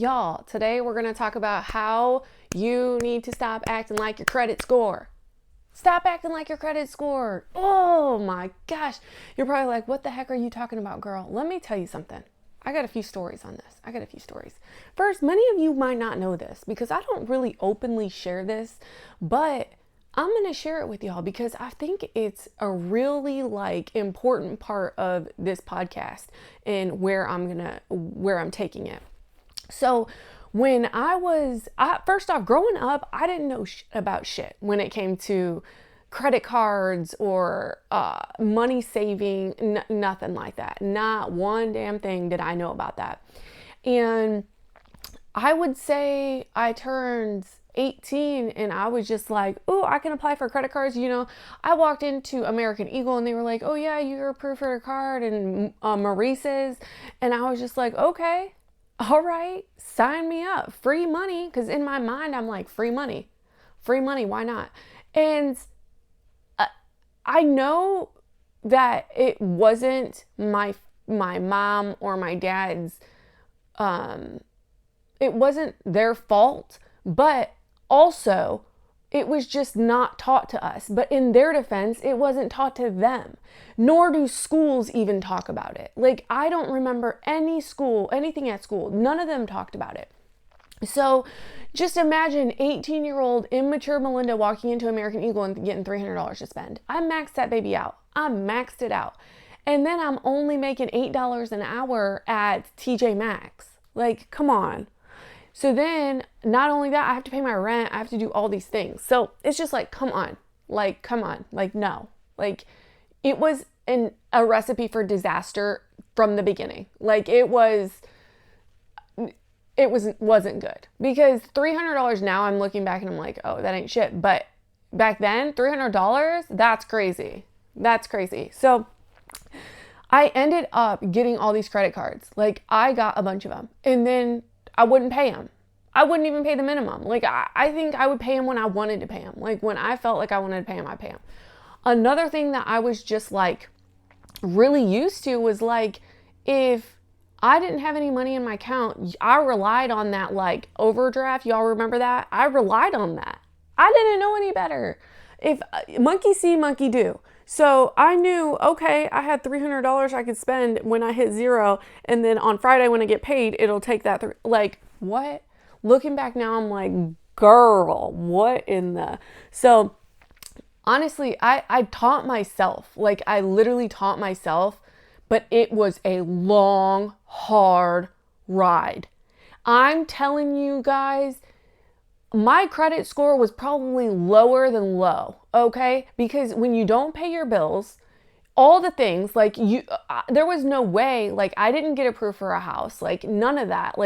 Y'all, today we're going to talk about how you need to stop acting like your credit score. Stop acting like your credit score. Oh my gosh. You're probably like, what the heck are you talking about, girl? Let me tell you something. I got a few stories on this. First, many of you might not know this because I don't really openly share this, but I'm going to share it with y'all because I think it's a really important part of this podcast and where I'm taking it. So when first off, growing up, I didn't know about shit when it came to credit cards or money saving, nothing like that. Not one damn thing did I know about that. And I would say I turned 18 and I was just like, oh, I can apply for credit cards. I walked into American Eagle and they were like, oh yeah, you're approved for a card, and Maurice's. And I was just like, okay. All right, sign me up. Free money. Because in my mind, I'm like, free money. Why not? And I know that it wasn't my mom or my dad's, it wasn't their fault, but also it was just not taught to us. But in their defense, it wasn't taught to them, nor do schools even talk about it. I don't remember anything at school. None of them talked about it. So just imagine 18-year-old immature Melinda walking into American Eagle and getting $300 to spend. I maxed that baby out. I maxed it out. And then I'm only making $8 an hour at TJ Maxx. Come on. So then, not only that, I have to pay my rent. I have to do all these things. So it's just come on. No. It was a recipe for disaster from the beginning. It wasn't good. Because $300 now, I'm looking back and I'm like, oh, that ain't shit. But back then, $300, that's crazy. So I ended up getting all these credit cards. I got a bunch of them. And then I wouldn't pay them. I wouldn't even pay the minimum. I think I would pay them when I wanted to pay them. When I felt like I wanted to pay them, I pay them. Another thing that I was just really used to was if I didn't have any money in my account, I relied on that overdraft. Y'all remember that? I relied on that. I didn't know any better. If monkey see, monkey do. So I knew, okay, I had $300 I could spend when I hit zero. And then on Friday when I get paid, it'll take that. What? Looking back now, I'm like, girl, what in the... So honestly, I taught myself. I literally taught myself, but it was a long, hard ride. I'm telling you guys, my credit score was probably lower than low, okay? Because when you don't pay your bills, all the things, there was no way, I didn't get approved for a house, none of that.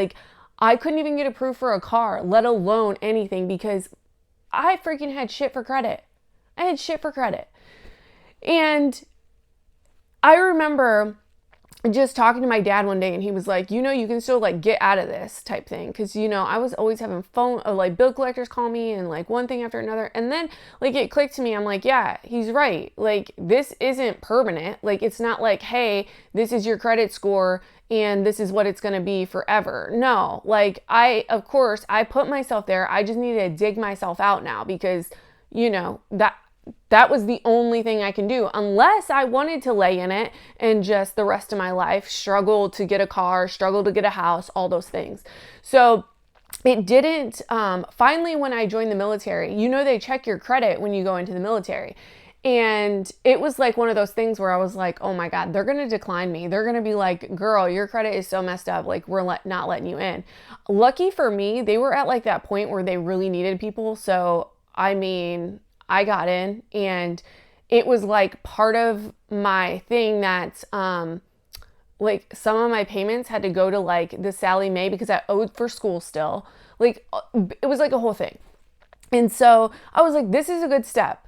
I couldn't even get approved for a car, let alone anything, because I freaking had shit for credit. And I remember just talking to my dad one day and he was like, you can still get out of this type thing. Cause I was always having bill collectors call me and one thing after another. And then it clicked to me. I'm like, yeah, he's right. This isn't permanent. It's not hey, this is your credit score and this is what it's going to be forever. No, of course I put myself there. I just need to dig myself out now because that was the only thing I can do, unless I wanted to lay in it and just the rest of my life struggle to get a car, struggle to get a house, all those things. So it didn't, finally when I joined the military, they check your credit when you go into the military. And it was one of those things where I was like, oh my God, they're going to decline me. They're going to be like, girl, your credit is so messed up. We're not letting you in. Lucky for me, they were at that point where they really needed people. So, I got in and it was part of my thing that, some of my payments had to go to the Sallie Mae because I owed for school still. It was a whole thing. And so I was like, this is a good step.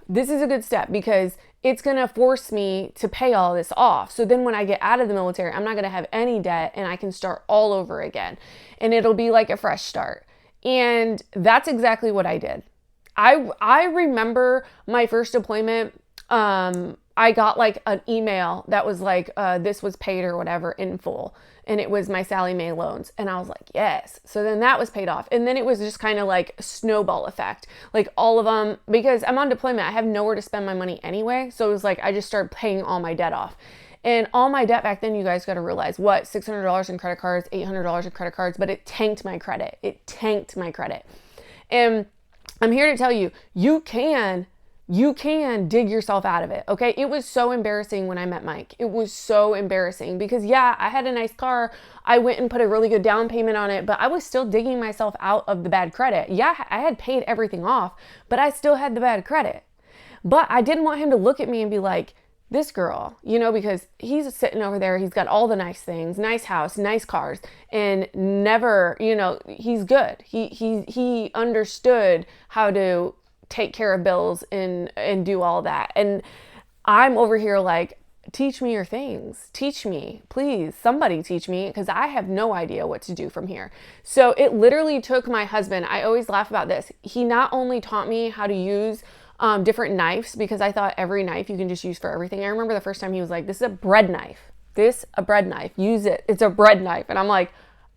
Because it's going to force me to pay all this off. So then when I get out of the military, I'm not going to have any debt and I can start all over again. And it'll be a fresh start. And that's exactly what I did. I remember my first deployment. I got like an email that was like, this was paid or whatever in full. And it was my Sallie Mae loans. And I was like, yes. So then that was paid off. And then it was just kind of like a snowball effect. Like all of them, because I'm on deployment, I have nowhere to spend my money anyway. So it was like, I just started paying all my debt off. And all my debt back then, you guys got to realize, what, $600 in credit cards, $800 in credit cards, but it tanked my credit. It tanked my credit. And I'm here to tell you, you can dig yourself out of it, okay? It was so embarrassing when I met Mike. It was so embarrassing because, yeah, I had a nice car. I went and put a really good down payment on it, but I was still digging myself out of the bad credit. Yeah, I had paid everything off, but I still had the bad credit. But I didn't want him to look at me and be like, this girl, you know, because he's sitting over there, he's got all the nice things, nice house, nice cars, and never, you know, he's good. He understood how to take care of bills and do all that. And I'm over here like, teach me your things. Teach me, please. Somebody teach me, because I have no idea what to do from here. So it literally took my husband. I always laugh about this. He not only taught me how to use different knives, because I thought every knife you can just use for everything. I remember the first time he was like, this is a bread knife. A bread knife. Use it. It's a bread knife. And I'm like,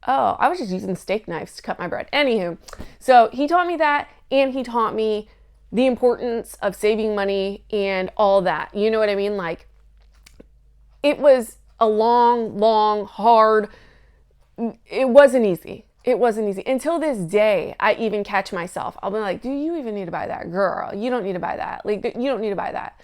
oh, I was just using steak knives to cut my bread. Anywho, so he taught me that, and he taught me the importance of saving money and all that. You know what I mean? Like, it was a long, hard, it wasn't easy. It wasn't easy. Until this day, I even catch myself. I'll be like, do you even need to buy that? Girl, you don't need to buy that. Like, you don't need to buy that.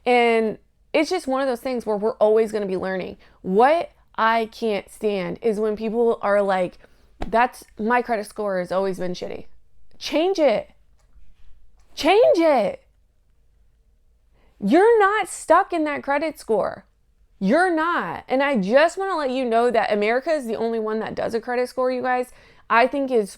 And it's just one of those things where we're always going to be learning. What I can't stand is when people are like, my credit score has always been shitty. Change it. Change it. You're not stuck in that credit score. You're not. And I just want to let you know that America is the only one that does a credit score, you guys. I think is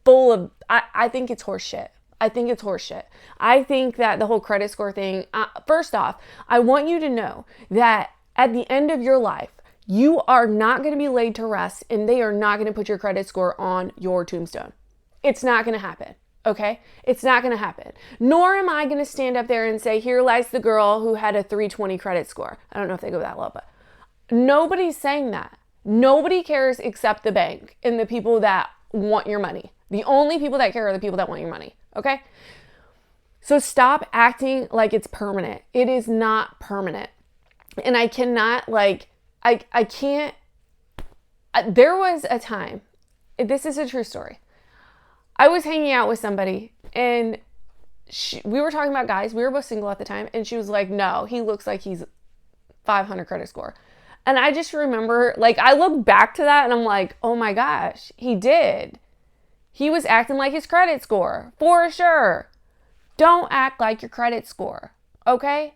full of, I think it's horse shit. I think it's horse shit. I think that the whole credit score thing, first off, I want you to know that at the end of your life, you are not going to be laid to rest, and they are not going to put your credit score on your tombstone. It's not going to happen. Okay? It's not going to happen. Nor am I going to stand up there and say, here lies the girl who had a 320 credit score. I don't know if they go that low, but nobody's saying that. Nobody cares except the bank and the people that want your money. The only people that care are the people that want your money. Okay? So stop acting like it's permanent. It is not permanent. And I cannot, like, I can't. There was a time, this is a true story. I was hanging out with somebody, and we were talking about guys. We were both single at the time. And she was like, no, he looks like he's 500 credit score. And I just remember, like, I look back to that and I'm like, oh my gosh, he did. He was acting like his credit score, for sure. Don't act like your credit score, okay?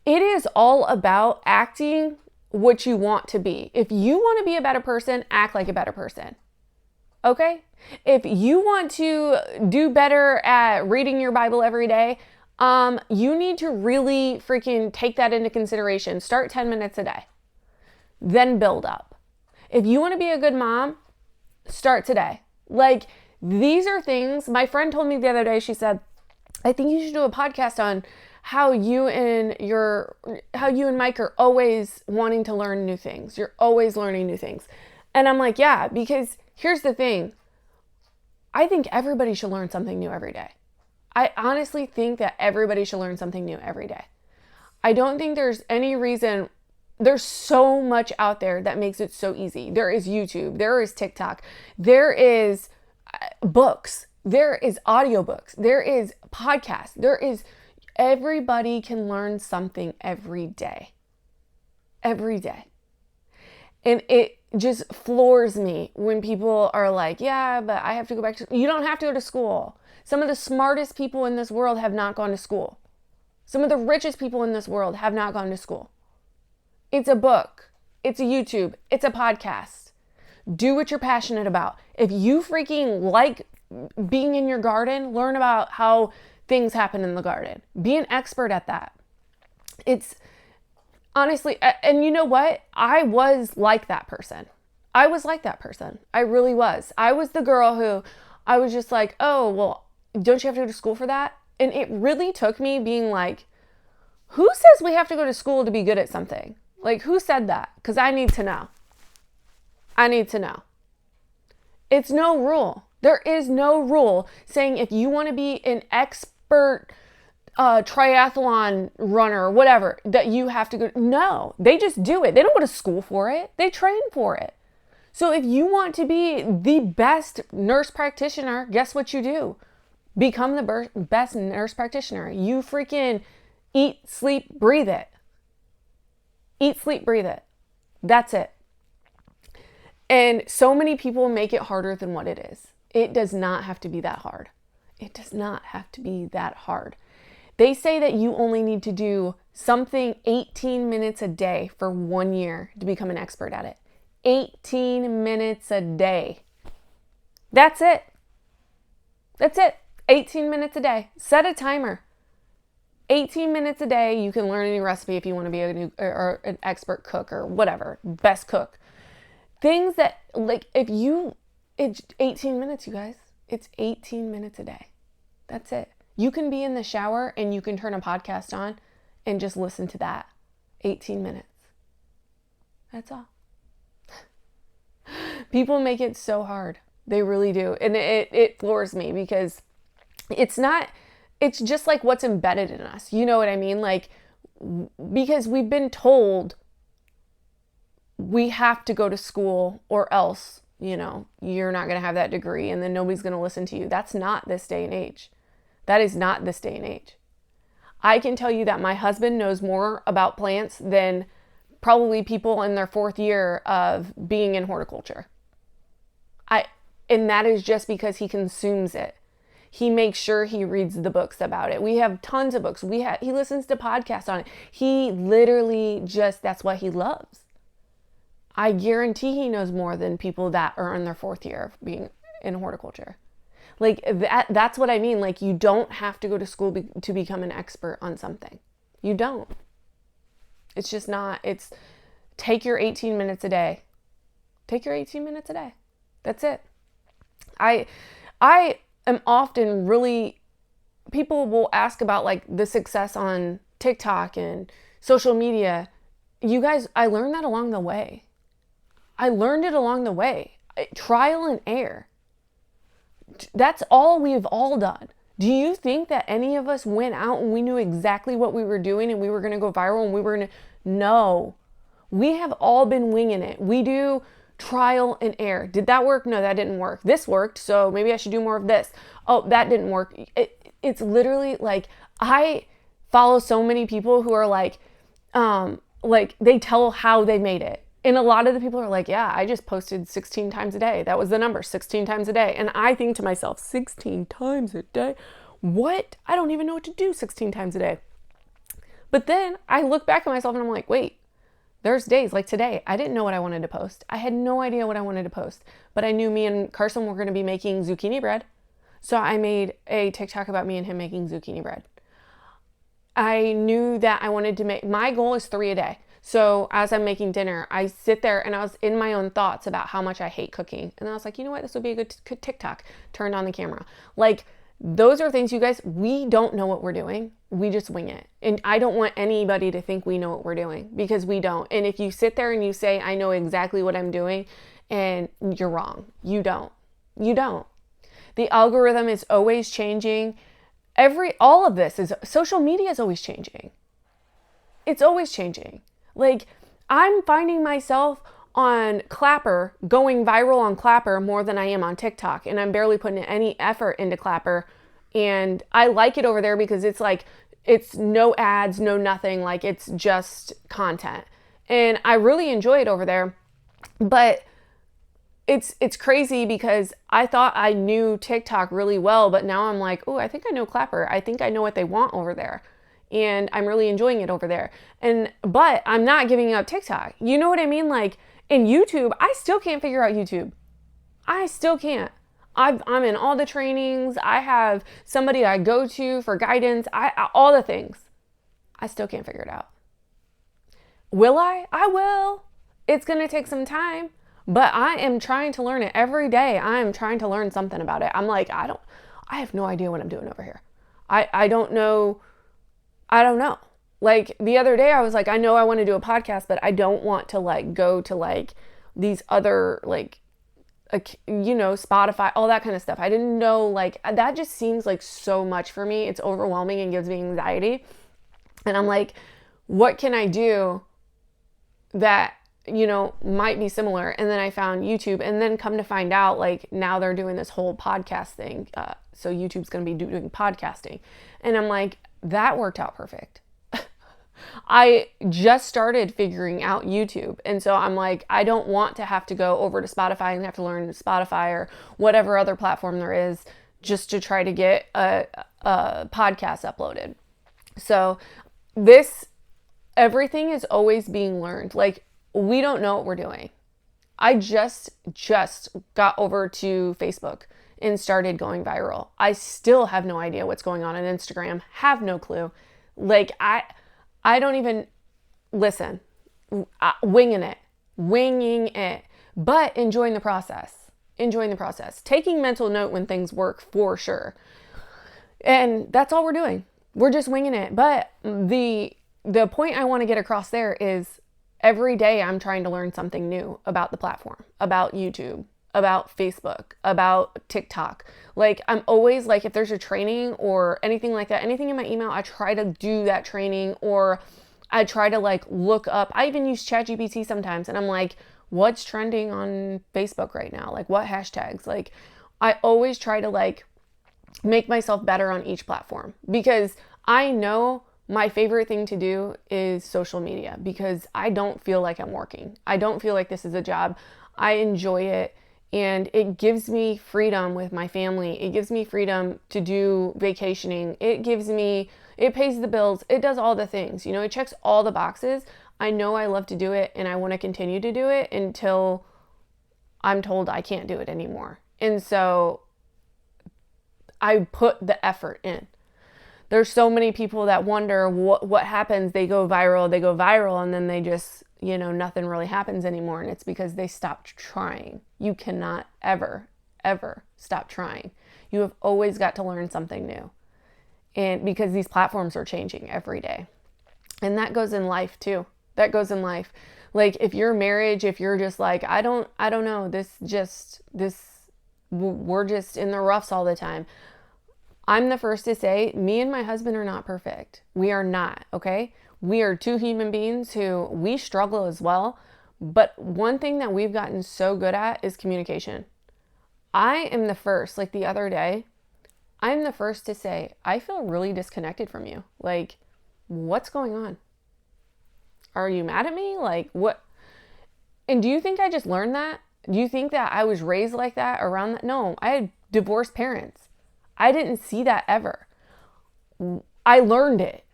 It is all about acting what you want to be. If you want to be a better person, act like a better person. Okay? If you want to do better at reading your Bible every day, you need to really freaking take that into consideration. Start 10 minutes a day. Then build up. If you want to be a good mom, start today. Like, these are things, my friend told me the other day, she said, I think you should do a podcast on how you and Mike are always wanting to learn new things. You're always learning new things. And I'm like, yeah, because here's the thing. I think everybody should learn something new every day. I honestly think that everybody should learn something new every day. I don't think there's any reason. There's so much out there that makes it so easy. There is YouTube. There is TikTok. There is books. There is audiobooks. There is podcasts. Everybody can learn something every day. Every day. And it just floors me when people are like, yeah, but I have to go back to, you don't have to go to school. Some of the smartest people in this world have not gone to school. Some of the richest people in this world have not gone to school. It's a book. It's a YouTube. It's a podcast. Do what you're passionate about. If you freaking like being in your garden, learn about how things happen in the garden. Be an expert at that. It's honestly, and you know what? I was like that person. I really was. I was the girl who I was just like, oh, well, don't you have to go to school for that? And it really took me being like, Who says we have to go to school to be good at something? Like, who said that? Because I need to know. I need to know. It's no rule. There is no rule saying if you want to be an expert triathlon runner or whatever, that you have to go. No, they just do it. They don't go to school for it. They train for it. So if you want to be the best nurse practitioner, guess what you do? Become the best nurse practitioner. You freaking eat, sleep, breathe it. Eat, sleep, breathe it. That's it. And so many people make it harder than what it is. It does not have to be that hard. It does not have to be that hard. They say that you only need to do something 18 minutes a day for 1 year to become an expert at it. 18 minutes a day. That's it. That's it. 18 minutes a day. Set a timer. 18 minutes a day, you can learn a new recipe if you want to be an expert cook or whatever, best cook. Things that, like, it's 18 minutes, you guys. It's 18 minutes a day. That's it. You can be in the shower and you can turn a podcast on and just listen to that. 18 minutes. That's all. People make it so hard. They really do. And it floors me because it's just like what's embedded in us. You know what I mean? Like, because we've been told we have to go to school or else, you're not going to have that degree and then nobody's going to listen to you. That's not this day and age. That is not this day and age. I can tell you that my husband knows more about plants than probably people in their 4th year of being in horticulture. And that is just because he consumes it. He makes sure he reads the books about it. We have tons of books. He listens to podcasts on it. He literally that's what he loves. I guarantee he knows more than people that are in their 4th year of being in horticulture. Like that's what I mean. Like, you don't have to go to school to become an expert on something. You don't. It's just not. It's take your 18 minutes a day. Take your 18 minutes a day. That's it. I am often people will ask about like the success on TikTok and social media. You guys, I learned that along the way. I learned it along the way. Trial and error. That's all we've all done. Do you think that any of us went out and we knew exactly what we were doing and we were going to go viral and we were going to... No. We have all been winging it. We do trial and error. Did that work? No, that didn't work. This worked, so maybe I should do more of this. Oh, that didn't work. It's literally like, I follow so many people who are like they tell how they made it. And a lot of the people are like, yeah, I just posted 16 times a day. That was the number, 16 times a day. And I think to myself, 16 times a day? What? I don't even know what to do 16 times a day. But then I look back at myself and I'm like, wait, there's days like today, I didn't know what I wanted to post. I had no idea what I wanted to post, but I knew me and Carson were going to be making zucchini bread. So I made a TikTok about me and him making zucchini bread. I knew that I wanted to my goal is 3 a day. So as I'm making dinner, I sit there and I was in my own thoughts about how much I hate cooking. And I was like, you know what? This would be a good TikTok. Turned on the camera. Like, those are things, you guys, we don't know what we're doing. We just wing it. And I don't want anybody to think we know what we're doing, because we don't. And if you sit there and you say, I know exactly what I'm doing, and you're wrong. You don't. You don't. The algorithm is always changing. All of this is, social media is always changing. It's always changing. Like, I'm finding myself on Clapper, going viral on Clapper more than I am on TikTok. And I'm barely putting any effort into Clapper. And I like it over there because it's like, it's no ads, no nothing. Like, it's just content. And I really enjoy it over there. But it's crazy because I thought I knew TikTok really well, but now I'm like, oh, I think I know Clapper. I think I know what they want over there. And I'm really enjoying it over there. But I'm not giving up TikTok. You know what I mean? Like, in YouTube, I still can't figure out YouTube. I still can't. I'm in all the trainings. I have somebody I go to for guidance. All the things. I still can't figure it out. Will I? I will. It's going to take some time. But I am trying to learn it every day. I am trying to learn something about it. I'm like, I have no idea what I'm doing over here. I don't know. I don't know. Like the other day I was like, I know I want to do a podcast, but I don't want to like go to like these other like Spotify, all that kind of stuff. I didn't know, like, that just seems like so much for me. It's overwhelming and gives me anxiety. And I'm like, what can I do that, might be similar? And then I found YouTube, and then come to find out, like, now they're doing this whole podcast thing. So YouTube's going to be doing podcasting. And I'm like, that worked out perfect. I just started figuring out YouTube. And so I'm like, I don't want to have to go over to Spotify and have to learn Spotify or whatever other platform there is just to try to get a podcast uploaded. So everything is always being learned. Like, we don't know what we're doing. I just got over to Facebook and started going viral. I still have no idea what's going on Instagram. Have no clue. Like, I don't even listen. Winging it, but enjoying the process. Taking mental note when things work, for sure. And that's all we're doing. We're just winging it. But the point I want to get across there is, every day I'm trying to learn something new about the platform, about YouTube, about Facebook, about TikTok. Like, I'm always like, if there's a training or anything like that, anything in my email, I try to do that training, or I try to like look up. I even use ChatGPT sometimes, and I'm like, what's trending on Facebook right now? Like, what hashtags? Like, I always try to like make myself better on each platform, because I know my favorite thing to do is social media, because I don't feel like I'm working. I don't feel like this is a job. I enjoy it, and it gives me freedom with my family. It gives me freedom to do vacationing. It pays the bills. It does all the things. It checks all the boxes. I know I love to do it, and I want to continue to do it until I'm told I can't do it anymore. And so I put the effort in. There's so many people that wonder what happens. They go viral, and then they just, nothing really happens anymore. And it's because they stopped trying. You cannot ever stop trying. You have always got to learn something new. And because these platforms are changing every day. And that goes in life too. Like, if your marriage, if you're just like, I don't know, we're just in the roughs all the time. I'm the first to say, me and my husband are not perfect. We are not, okay? We are two human beings who, we struggle as well. But one thing that we've gotten so good at is communication. I am the first, like the other day, I'm the first to say, I feel really disconnected from you. Like, what's going on? Are you mad at me? Like, what? And do you think I just learned that? Do you think that I was raised like that around that? No, I had divorced parents. I didn't see that ever. I learned it.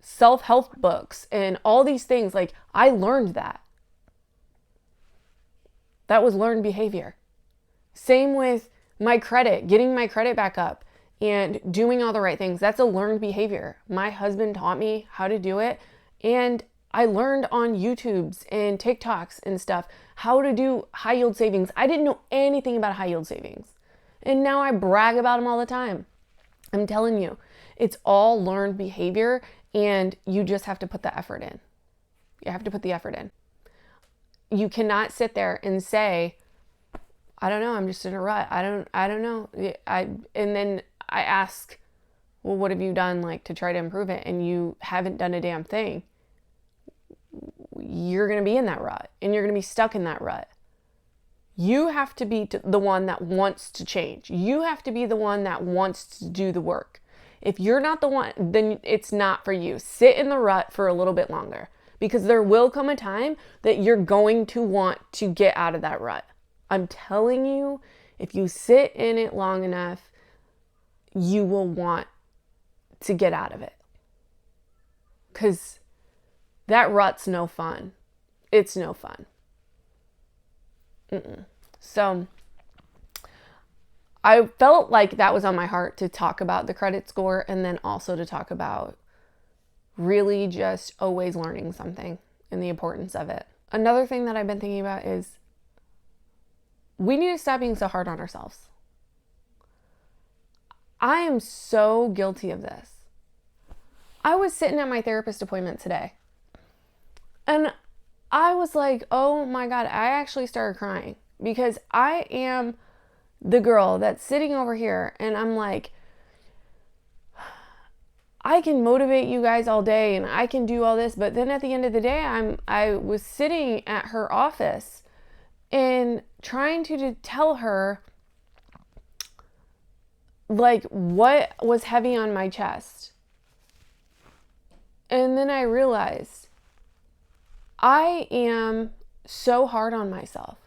Self-help books and all these things. Like, I learned that. That was learned behavior. Same with my credit, getting my credit back up and doing all the right things. That's a learned behavior. My husband taught me how to do it. And I learned on YouTubes and TikToks and stuff how to do high yield savings. I didn't know anything about high yield savings. And now I brag about them all the time. I'm telling you, it's all learned behavior, and you just have to put the effort in. You cannot sit there and say, I don't know, I'm just in a rut. I don't know. And then I ask, well, what have you done like to try to improve it? And you haven't done a damn thing. You're going to be in that rut, and you're going to be stuck in that rut. You have to be the one that wants to change. You have to be the one that wants to do the work. If you're not the one, then it's not for you. Sit in the rut for a little bit longer, because there will come a time that you're going to want to get out of that rut. I'm telling you, if you sit in it long enough, you will want to get out of it. Because that rut's no fun. It's no fun. So I felt like that was on my heart to talk about the credit score, and then also to talk about really just always learning something and the importance of it. Another thing that I've been thinking about is we need to stop being so hard on ourselves. I am so guilty of this. I was sitting at my therapist appointment today, and I was like, oh my God, I actually started crying because I am the girl that's sitting over here and I'm like, I can motivate you guys all day and I can do all this, but then at the end of the day, I was sitting at her office and trying to tell her like what was heavy on my chest. And then I realized I am so hard on myself.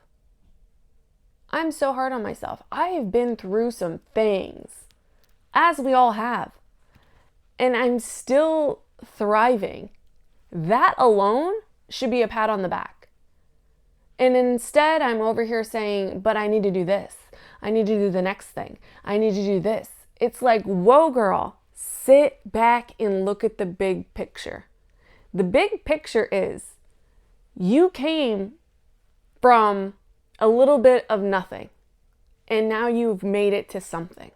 I'm so hard on myself. I have been through some things, as we all have, and I'm still thriving. That alone should be a pat on the back. And instead, I'm over here saying, but I need to do this. I need to do the next thing. I need to do this. It's like, whoa, girl, sit back and look at the big picture. The big picture is you came from a little bit of nothing, and now you've made it to something.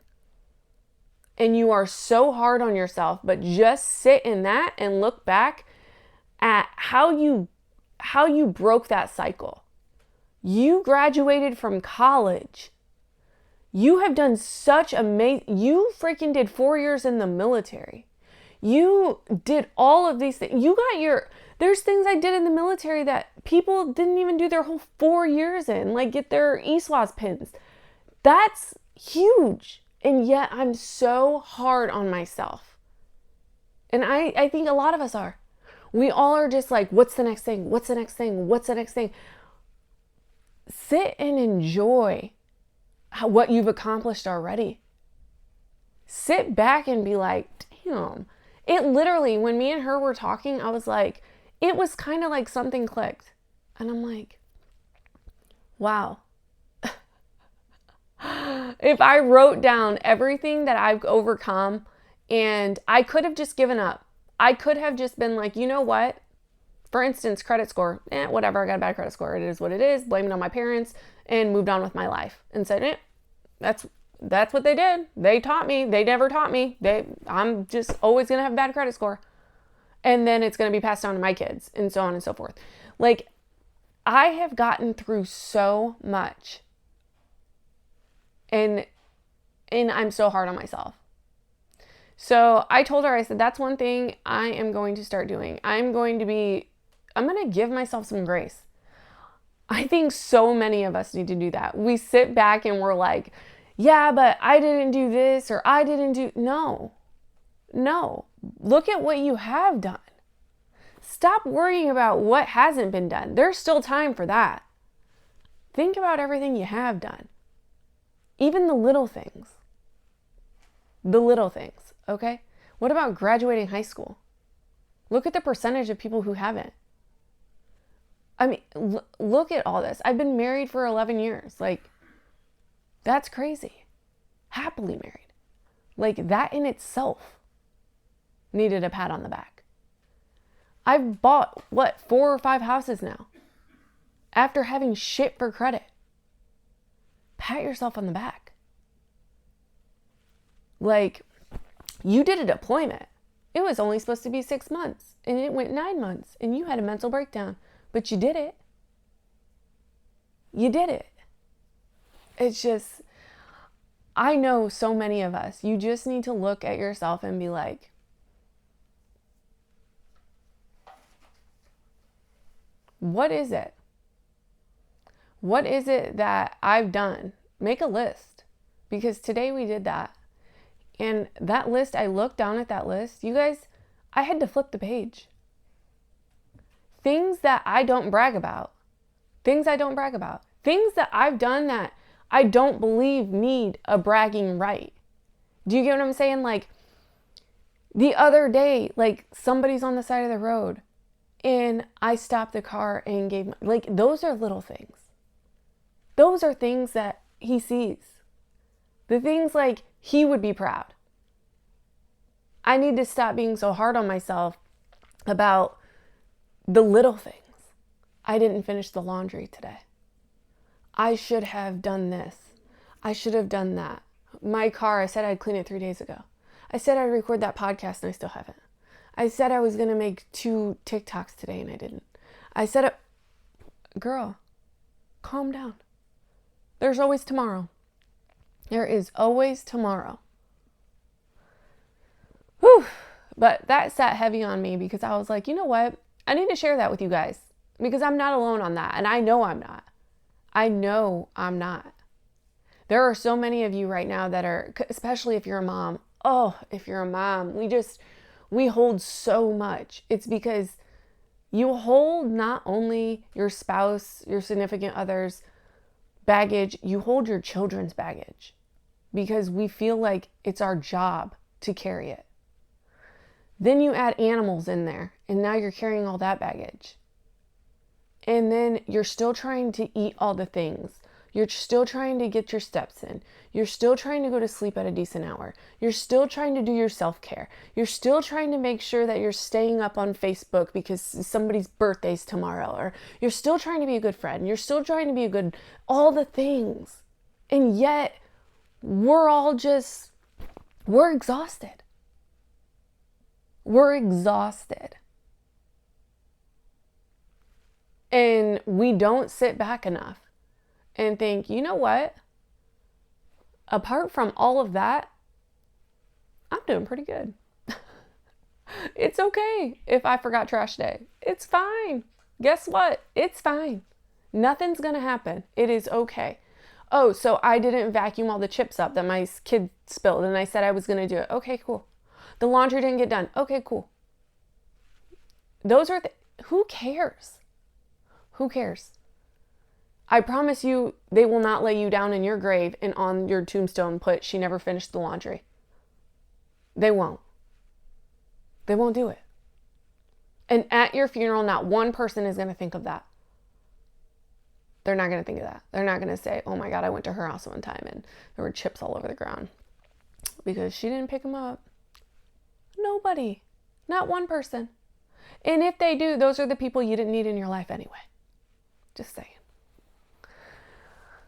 And you are so hard on yourself, but just sit in that and look back at how you broke that cycle. You graduated from college. You have done such amazing, you freaking did 4 years in the military. You did all of these things. There's things I did in the military that people didn't even do their whole 4 years in, like get their ESWAS pins. That's huge. And yet I'm so hard on myself. And I think a lot of us are. We all are just like, what's the next thing? What's the next thing? What's the next thing? Sit and enjoy what you've accomplished already. Sit back and be like, damn. It literally, when me and her were talking, I was like, it was kind of like something clicked. And I'm like, wow. If I wrote down everything that I've overcome, and I could have just given up. I could have just been like, you know what? For instance, credit score. Whatever, I got a bad credit score. It is what it is. Blame it on my parents and moved on with my life. And said, that's what they did. They taught me. They never taught me. I'm just always going to have a bad credit score. And then it's going to be passed down to my kids and so on and so forth. Like, I have gotten through so much. And I'm so hard on myself. So I told her, I said, that's one thing I am going to start doing. I'm going to give myself some grace. I think so many of us need to do that. We sit back and we're like, yeah, but I didn't do this or I didn't do. No. Look at what you have done. Stop worrying about what hasn't been done. There's still time for that. Think about everything you have done. Even the little things. Okay? What about graduating high school? Look at the percentage of people who haven't. I mean, look at all this. I've been married for 11 years. Like, that's crazy. Happily married. Like, that in itself needed a pat on the back. I've bought, 4 or 5 houses now after having shit for credit. Pat yourself on the back. Like, you did a deployment. It was only supposed to be 6 months and it went 9 months and you had a mental breakdown, but you did it. You did it. It's just, I know so many of us, you just need to look at yourself and be like, what is it? What is it that I've done? Make a list. Because today we did that. And that list, I looked down at that list. You guys, I had to flip the page. Things that I don't brag about. Things that I've done that I don't believe need a bragging right. Do you get what I'm saying? Like, the other day, like, somebody's on the side of the road and I stopped the car and gave, like, those are little things. Those are things that he sees. The things like he would be proud. I need to stop being so hard on myself about the little things. I didn't finish the laundry today. I should have done this. I should have done that. My car, I said I'd clean it 3 days ago. I said I'd record that podcast and I still haven't. I said I was going to make 2 TikToks today and I didn't. I said, girl, calm down. There's always tomorrow. There is always tomorrow. Whew. But that sat heavy on me because I was like, you know what? I need to share that with you guys because I'm not alone on that. And I know I'm not. I know I'm not. There are so many of you right now that are, especially if you're a mom. Oh, if you're a mom, we hold so much. It's because you hold not only your spouse, your significant other's baggage, you hold your children's baggage because we feel like it's our job to carry it. Then you add animals in there, and now you're carrying all that baggage. And then you're still trying to eat all the things. You're still trying to get your steps in. You're still trying to go to sleep at a decent hour. You're still trying to do your self-care. You're still trying to make sure that you're staying up on Facebook because somebody's birthday's tomorrow. Or you're still trying to be a good friend. You're still trying to be all the things. And yet, we're exhausted. We're exhausted. And we don't sit back enough and think, you know what? Apart from all of that, I'm doing pretty good. It's okay if I forgot trash day. It's fine. Guess what? It's fine. Nothing's going to happen. It is okay. Oh, so I didn't vacuum all the chips up that my kid spilled and I said I was going to do it. Okay, cool. The laundry didn't get done. Okay, cool. Those are who cares? Who cares? I promise you, they will not lay you down in your grave and on your tombstone put, she never finished the laundry. They won't. They won't do it. And at your funeral, not one person is going to think of that. They're not going to think of that. They're not going to say, oh my God, I went to her house one time and there were chips all over the ground because she didn't pick them up. Nobody. Not one person. And if they do, those are the people you didn't need in your life anyway. Just saying.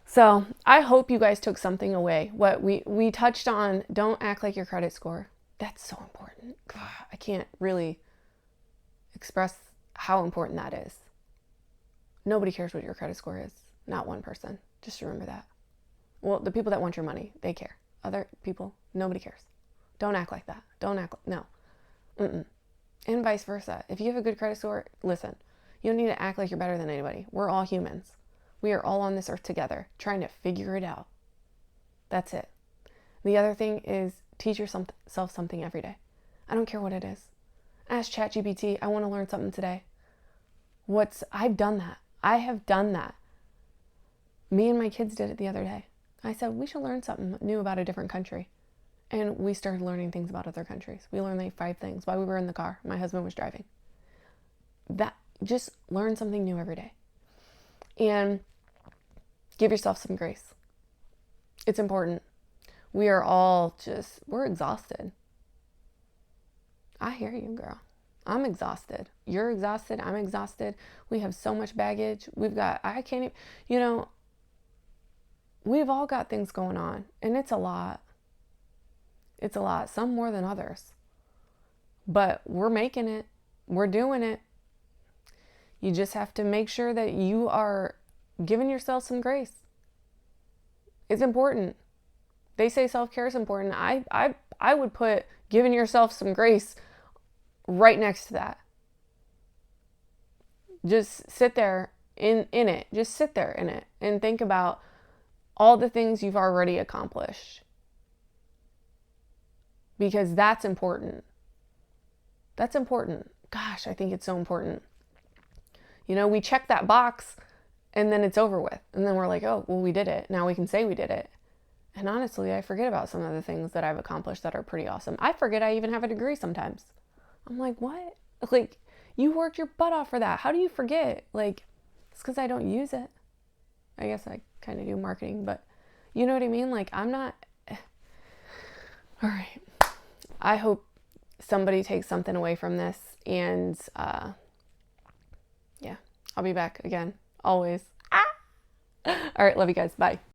So I hope you guys took something away. What we touched on, don't act like your credit score. That's so important. God, I can't really express how important that is. Nobody cares what your credit score is. Not one person. Just remember that. Well, the people that want your money, they care. Other people, nobody cares. Don't act like that. Don't act like, no. Mm-mm. And vice versa. If you have a good credit score, listen, you don't need to act like you're better than anybody. We're all humans. We are all on this earth together, trying to figure it out. That's it. The other thing is teach yourself something every day. I don't care what it is. Ask ChatGPT, I want to learn something today. I've done that. I have done that. Me and my kids did it the other day. I said, we should learn something new about a different country. And we started learning things about other countries. We learned like 5 things while we were in the car. My husband was driving. Just learn something new every day. And give yourself some grace. It's important. We are all we're exhausted. I hear you, girl. I'm exhausted. You're exhausted. I'm exhausted. We have so much baggage. I can't even, we've all got things going on and it's a lot. It's a lot, some more than others. But we're making it. We're doing it. You just have to make sure that you are giving yourself some grace. It's important. They say self-care is important. I would put giving yourself some grace right next to that. Just sit there in it. Just sit there in it and think about all the things you've already accomplished. Because that's important. That's important. Gosh, I think it's so important. We check that box and then it's over with. And then we're like, oh, well, we did it. Now we can say we did it. And honestly, I forget about some of the things that I've accomplished that are pretty awesome. I forget I even have a degree sometimes. I'm like, what? Like, you worked your butt off for that. How do you forget? Like, it's because I don't use it. I guess I kind of do marketing, but you know what I mean? Like, I'm not... All right. I hope somebody takes something away from this. And, yeah, I'll be back again. Always. All right. Love you guys. Bye.